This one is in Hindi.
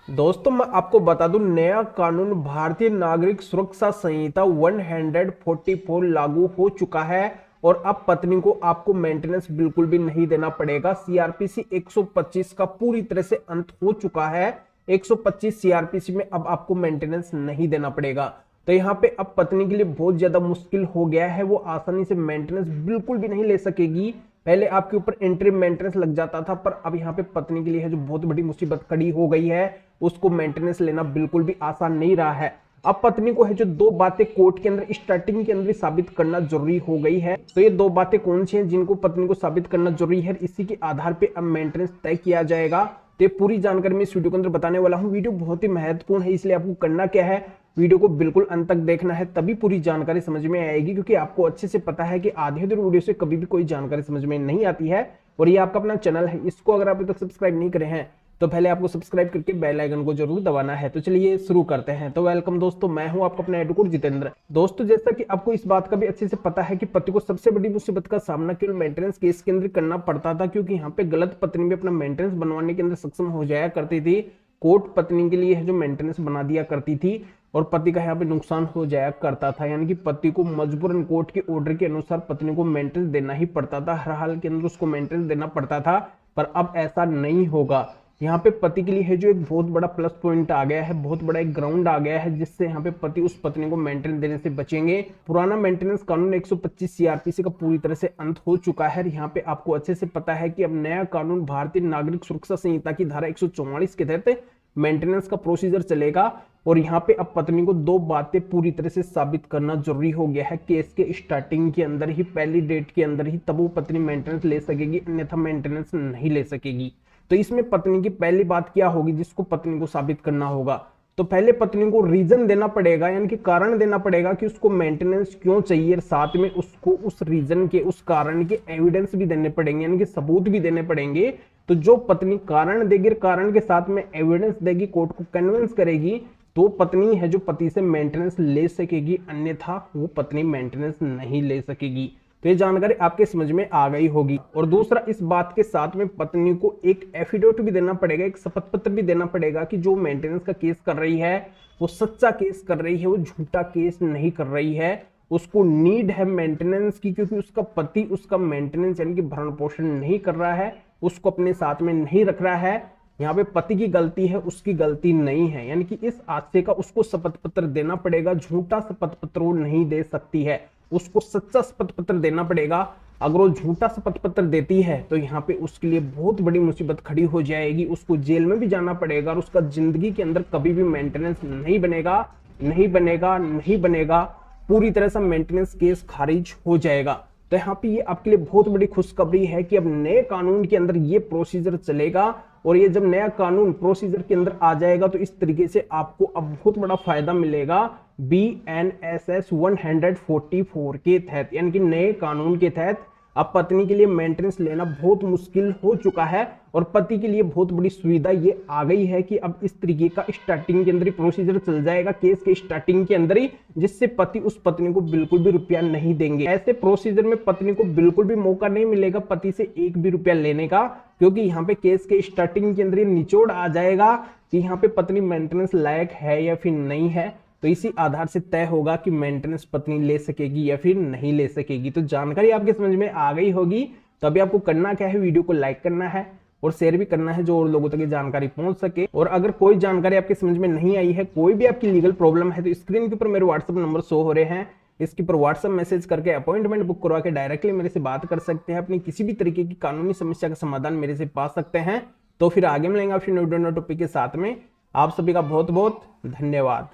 दोस्तों मैं आपको बता दूं, नया कानून भारतीय नागरिक सुरक्षा संहिता 144 लागू हो चुका है और अब पत्नी को आपको मेंटेनेंस बिल्कुल भी नहीं देना पड़ेगा। सीआरपीसी 125 का पूरी तरह से अंत हो चुका है। 125 सीआरपीसी में अब आपको मेंटेनेंस नहीं देना पड़ेगा। तो यहाँ पे अब पत्नी के लिए बहुत ज्यादा मुश्किल हो गया है, वो आसानी से मेंटेनेंस बिल्कुल भी नहीं ले सकेगी। पहले आपके ऊपर एंट्री मेंटेनेंस लग जाता था, पर अब यहाँ पे पत्नी के लिए है जो बहुत बड़ी मुसीबत खड़ी हो गई है, उसको मेंटेनेंस लेना बिल्कुल भी आसान नहीं रहा है। अब पत्नी को है जो दो बातें कोर्ट के अंदर स्टार्टिंग के अंदर साबित करना जरूरी हो गई है। तो ये दो बातें कौन सी हैं जिनको पत्नी को साबित करना जरूरी है, इसी के आधार पे अब मेंटेनेंस तय किया जाएगा। तो ये पूरी जानकारी मैं इस वीडियो के अंदर बताने वाला हूँ। वीडियो बहुत ही महत्वपूर्ण है, इसलिए आपको करना क्या है, वीडियो को बिल्कुल अंत तक देखना है, तभी पूरी जानकारी समझ में आएगी। क्योंकि आपको अच्छे से पता है कि आधे अधूरे वीडियो से कभी भी कोई जानकारी समझ में नहीं आती है। और ये आपका अपना चैनल है, इसको अगर आप अभी तक सब्सक्राइब नहीं करे हैं तो पहले आपको सब्सक्राइब करके बेल आइकन को जरूर दबाना है। तो चलिए शुरू करते हैं। तो वेलकम दोस्तों, मैं हूं आपका अपना एडवोकेट जितेंद्र। दोस्तों जैसा कि आपको इस बात का भी अच्छे से पता है कि पति को सबसे बड़ी मुसीबत का सामना केवल मेंटेनेंस केस के अंदर करना पड़ता था, क्योंकि यहाँ पे गलत पत्नी भी अपना मेंटेनेंस बनवाने के अंदर सक्षम हो जाया करती थी। कोर्ट पत्नी के लिए जो मेंटेनेंस बना दिया करती थी और पति का यहाँ पे नुकसान हो जाया करता था। यानी कि पति को मजबूरन कोर्ट के ऑर्डर के अनुसार पत्नी को मेंटेनेंस देना ही पड़ता था, हर हाल के अंदर उसको मेंटेनेंस देना पड़ता था। पर अब ऐसा नहीं होगा। यहाँ पे पति के लिए है जो एक बहुत बड़ा प्लस पॉइंट आ गया है, बहुत बड़ा एक ग्राउंड आ गया है, जिससे यहाँ पे पति उस पत्नी को मेंटेनेंस देने से बचेंगे। पुराना मेंटेनेंस कानून 125 सीआरपीसी का पूरी तरह से अंत हो चुका है। यहाँ पे आपको अच्छे से पता है कि अब नया कानून भारतीय नागरिक सुरक्षा संहिता की धारा 144 के तहत मेंटेनेंस का प्रोसीजर चलेगा। और यहाँ पे अब पत्नी को दो बातें पूरी तरह से साबित करना जरूरी हो गया है। केस के स्टार्टिंग के अंदर ही, पहली डेट के अंदर ही, तब वो पत्नी मेंटेनेंस ले सकेगी, अन्यथा मेंटेनेंस नहीं ले सकेगी। तो इसमें पत्नी की पहली बात क्या होगी जिसको पत्नी को साबित करना होगा, तो पहले पत्नी को रीजन देना पड़ेगा, यानी कि कारण देना पड़ेगा कि उसको मेंटेनेंस क्यों चाहिए। साथ में उसको उस रीजन के, उस कारण के एविडेंस भी देने पड़ेंगे, यानी कि सबूत भी देने पड़ेंगे। तो जो पत्नी कारण देगी, कारण के साथ में एविडेंस देगी, कोर्ट को कन्विंस करेगी, तो पत्नी है जो पति से मेंटेनेंस ले सकेगी, अन्यथा वो पत्नी मेंटेनेंस नहीं ले सकेगी। तो ये जानकारी आपके समझ में आ गई होगी। और दूसरा, इस बात के साथ में पत्नी को एक एफिडेविट भी देना पड़ेगा, एक शपथ पत्र भी देना पड़ेगा कि जो मेंटेनेंस का केस कर रही है वो सच्चा केस कर रही है, वो झूठा केस नहीं कर रही है। उसको नीड है मेंटेनेंस की, क्योंकि उसका पति उसका मेंटेनेंस यानी कि भरण पोषण नहीं कर रहा है, उसको अपने साथ में नहीं रख रहा है। यहाँ पे पति की गलती है, उसकी गलती नहीं है। यानी कि इस आशय का उसको शपथ पत्र देना पड़ेगा। झूठा शपथ पत्र वो नहीं दे सकती है, उसको सच्चा शपथ पत्र देना पड़ेगा। अगर वो झूठा शपथ पत्र देती है तो यहाँ पे उसके लिए बहुत बड़ी मुसीबत खड़ी हो जाएगी, उसको जेल में भी जाना पड़ेगा और उसका जिंदगी के अंदर कभी भी मेंटेनेंस नहीं बनेगा, नहीं बनेगा, नहीं बनेगा। पूरी तरह से मेंटेनेंस केस खारिज हो जाएगा। तो यहाँ पे ये आपके लिए बहुत बड़ी खुशखबरी है कि अब नए कानून के अंदर ये प्रोसीजर चलेगा। और ये जब नया कानून प्रोसीजर के अंदर आ जाएगा तो इस तरीके से आपको अब बहुत बड़ा फायदा मिलेगा BNSS 144 के तहत, यानी कि नए कानून के तहत अब पत्नी के लिए मेंटेनेंस लेना बहुत मुश्किल हो चुका है और पति के लिए बहुत बड़ी सुविधा ये आ गई है कि अब इस तरीके का स्टार्टिंग के अंदर ही प्रोसीजर चल जाएगा, केस के स्टार्टिंग के अंदर ही, जिससे पति उस पत्नी को बिल्कुल भी रुपया नहीं देंगे। ऐसे प्रोसीजर में पत्नी को बिल्कुल भी मौका नहीं मिलेगा पति से एक भी रुपया लेने का, क्योंकि यहाँ पे केस के स्टार्टिंग के अंदर ही निचोड़ आ जाएगा कि यहाँ पे पत्नी मेंटेनेंस लायक है या फिर नहीं है। तो इसी आधार से तय होगा कि मेंटेनेंस पत्नी ले सकेगी या फिर नहीं ले सकेगी। तो जानकारी आपके समझ में आ गई होगी। तो अभी आपको करना क्या है, वीडियो को लाइक करना है और शेयर भी करना है, जो और लोगों तक ये जानकारी पहुंच सके। और अगर कोई जानकारी आपके समझ में नहीं आई है, कोई भी आपकी लीगल प्रॉब्लम है, तो स्क्रीन के ऊपर मेरे व्हाट्सएप नंबर शो हो रहे हैं, इसके ऊपर व्हाट्सएप मैसेज करके अपॉइंटमेंट बुक करवा के डायरेक्टली मेरे से बात कर सकते हैं। अपनी किसी भी तरीके की कानूनी समस्या का समाधान मेरे से पा सकते हैं। तो फिर आगे मिलेंगे आपसे न्यू टॉपिक के साथ में। आप सभी का बहुत बहुत धन्यवाद।